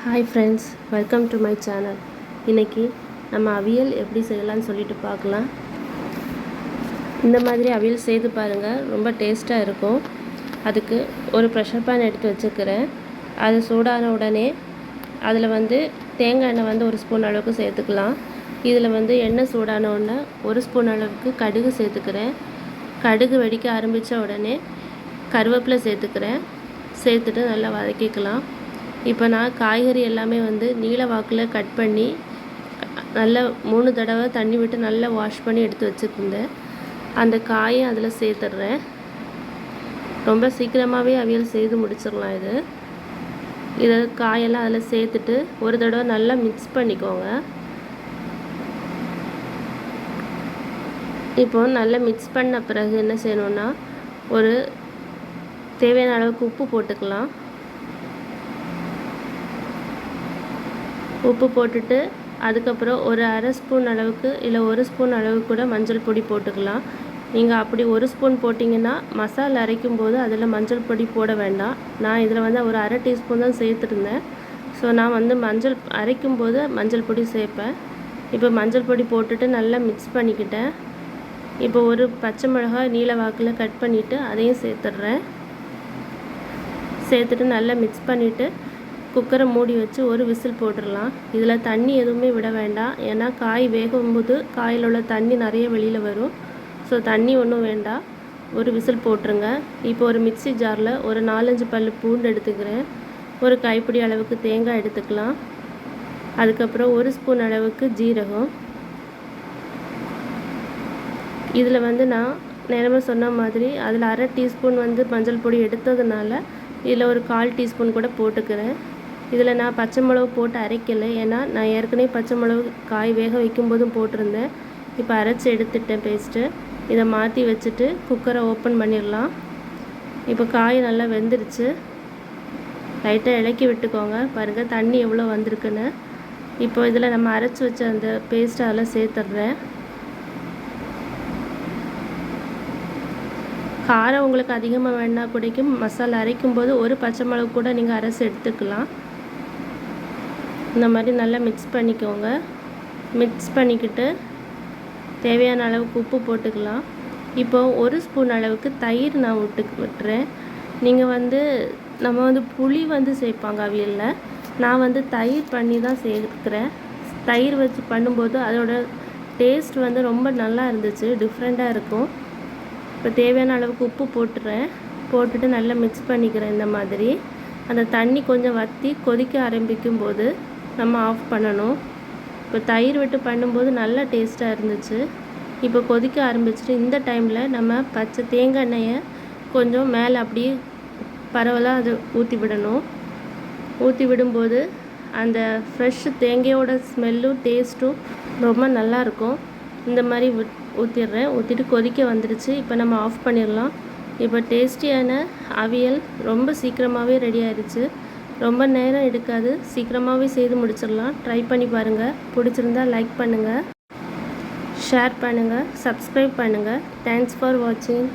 Hi friends, welcome to my channel. இன்றைக்கி நம்ம அவியல் எப்படி செய்யலாம்னு சொல்லிட்டு பார்க்கலாம். இந்த மாதிரி அவியல் செய்து பாருங்கள், ரொம்ப டேஸ்ட்டாக இருக்கும். அதுக்கு ஒரு ப்ரெஷர் பேன் எடுத்து வச்சுக்கிறேன். அது சூடான உடனே அதில் தேங்காய் எண்ணெய் ஒரு ஸ்பூன் அளவுக்கு சேர்த்துக்கலாம். இதில் எண்ணெய் சூடான உடனே ஒரு ஸ்பூன் அளவுக்கு கடுகு சேர்த்துக்கிறேன். கடுகு வெடிக்க ஆரம்பித்த உடனே கருவேப்பிலை சேர்த்துக்கிறேன். சேர்த்துட்டு நல்லா வதக்கிக்கலாம். இப்போ நான் காய்கறி எல்லாமே நீல வாக்கில் கட் பண்ணி நல்லா 3 தடவை தண்ணி விட்டு நல்லா வாஷ் பண்ணி எடுத்து வச்சுருந்தேன். அந்த காயை அதில் சேர்த்துட்றேன். ரொம்ப சீக்கிரமாகவே அவியல் செய்து முடிச்சிடலாம். இதை காயெல்லாம் அதில் சேர்த்துட்டு ஒரு தடவை நல்லா மிக்ஸ் பண்ணிக்கோங்க. இப்போ நல்லா மிக்ஸ் பண்ண பிறகு என்ன செய்யணுன்னா, ஒரு தேவையான அளவுக்கு உப்பு போட்டுக்கலாம். உப்பு போட்டுட்டு அதுக்கப்புறம் ஒரு அரை ஸ்பூன் அளவுக்கு இல்லை 1 ஸ்பூன் அளவுக்கு கூட மஞ்சள் பொடி போட்டுக்கலாம். நீங்கள் அப்படி 1 ஸ்பூன் போட்டிங்கன்னா மசாலா அரைக்கும் போது அதில் மஞ்சள் பொடி போட வேண்டாம். நான் இதில் ஒரு அரை டீஸ்பூன் தான் சேர்த்துருந்தேன். ஸோ நான் மஞ்சள் அரைக்கும் போது மஞ்சள் பொடி சேர்ப்பேன். இப்போ மஞ்சள் பொடி போட்டுட்டு நல்லா மிக்ஸ் பண்ணிக்கிட்டேன். இப்போ ஒரு பச்சை மிளகாய் நீல வாக்கில் கட் பண்ணிவிட்டு அதையும் சேர்த்துட்றேன். சேர்த்துட்டு நல்லா மிக்ஸ் பண்ணிவிட்டு குக்கரை மூடி வச்சு ஒரு விசில் போட்டுடலாம். இதில் தண்ணி எதுவுமே விட வேண்டாம். ஏன்னா காய் வேகும்போது காயில் உள்ள தண்ணி நிறைய வெளியில் வரும். ஸோ தண்ணி ஒன்றும் வேண்டாம், ஒரு விசில் போட்டுருங்க. இப்போ ஒரு மிக்ஸி ஜாரில் ஒரு 4-5 பல் பூண்டு எடுத்துக்கிறேன். ஒரு கைப்பிடி அளவுக்கு தேங்காய் எடுத்துக்கலாம். அதுக்கப்புறம் 1 ஸ்பூன் அளவுக்கு ஜீரகம். இதில் நான் நேரமாக சொன்ன மாதிரி அதில் அரை டீஸ்பூன் மஞ்சள் பொடி எடுத்ததுனால இதில் ஒரு 1/4 டீஸ்பூன் கூட போட்டுக்கிறேன். இதில் நான் பச்சை மிளகு போட்டு அரைக்கலை, ஏன்னா நான் ஏற்கனவே பச்சை மிளகு காய் வேக வைக்கும்போதும் போட்டிருந்தேன். இப்போ அரைச்சி எடுத்துட்டேன் பேஸ்ட்டு. இதை மாற்றி வச்சுட்டு குக்கரை ஓப்பன் பண்ணிடலாம். இப்போ காய் நல்லா வெந்துருச்சு. லைட்டாக இலக்கி விட்டுக்கோங்க. பாருங்கள் தண்ணி எவ்வளோ வந்திருக்குன்னு. இப்போ இதில் நம்ம அரைச்சி வச்ச அந்த பேஸ்ட்டை அதில் சேர்த்துட்றேன். காரம் உங்களுக்கு அதிகமாக வேணா கூடக்கும் மசாலா அரைக்கும் போது ஒரு பச்சை மிளகு கூட நீங்கள் அரைச்சி எடுத்துக்கலாம். இந்த மாதிரி நல்லா மிக்ஸ் பண்ணிக்கோங்க. மிக்ஸ் பண்ணிக்கிட்டு தேவையான அளவுக்கு உப்பு போட்டுக்கலாம். இப்போ 1 ஸ்பூன் அளவுக்கு தயிர் நான் விட்டுறேன். நீங்கள் நம்ம புளி சேர்ப்பாங்க அவியலில். நான் தயிர் பண்ணி தான் சேர்க்குறேன். தயிர் வச்சு பண்ணும்போது அதோட டேஸ்ட் ரொம்ப நல்லா இருந்துச்சு, டிஃப்ரெண்ட்டாக இருக்கும். இப்போ தேவையான அளவுக்கு உப்பு போட்டுட்டு நல்லா மிக்ஸ் பண்ணிக்கிறேன். இந்த மாதிரி அந்த தண்ணி கொஞ்சம் வற்றி கொதிக்க ஆரம்பிக்கும் போது நம்ம ஆஃப் பண்ணணும். இப்போ தயிர் விட்டு பண்ணும்போது நல்லா டேஸ்ட்டாக இருந்துச்சு. இப்போ கொதிக்க ஆரம்பிச்சிட்டு இந்த டைமில் நம்ம பச்சை தேங்காய் எண்ணெயை கொஞ்சம் மேலே அப்படியே பரவலாக அது ஊற்றி விடணும். ஊற்றி விடும்போது அந்த ஃப்ரெஷ் தேங்காயோட ஸ்மெல்லும் டேஸ்ட்டும் ரொம்ப நல்லாயிருக்கும். இந்த மாதிரி ஊற்றிடுறேன். ஊற்றிட்டு கொதிக்க வந்துடுச்சு. இப்போ நம்ம ஆஃப் பண்ணிடலாம். இப்போ டேஸ்டியான அவியல் ரொம்ப சீக்கிரமாகவே ரெடி ஆயிடுச்சு. ரொம்ப நேரம் எடுக்காது, சீக்கிரமாகவே செய்து முடிச்சிடலாம். ட்ரை பண்ணி பாருங்கள். பிடிச்சிருந்தா லைக் பண்ணுங்கள், ஷேர் பண்ணுங்கள், சப்ஸ்கிரைப் பண்ணுங்கள். தேங்க்ஸ் ஃபார் வாட்சிங்.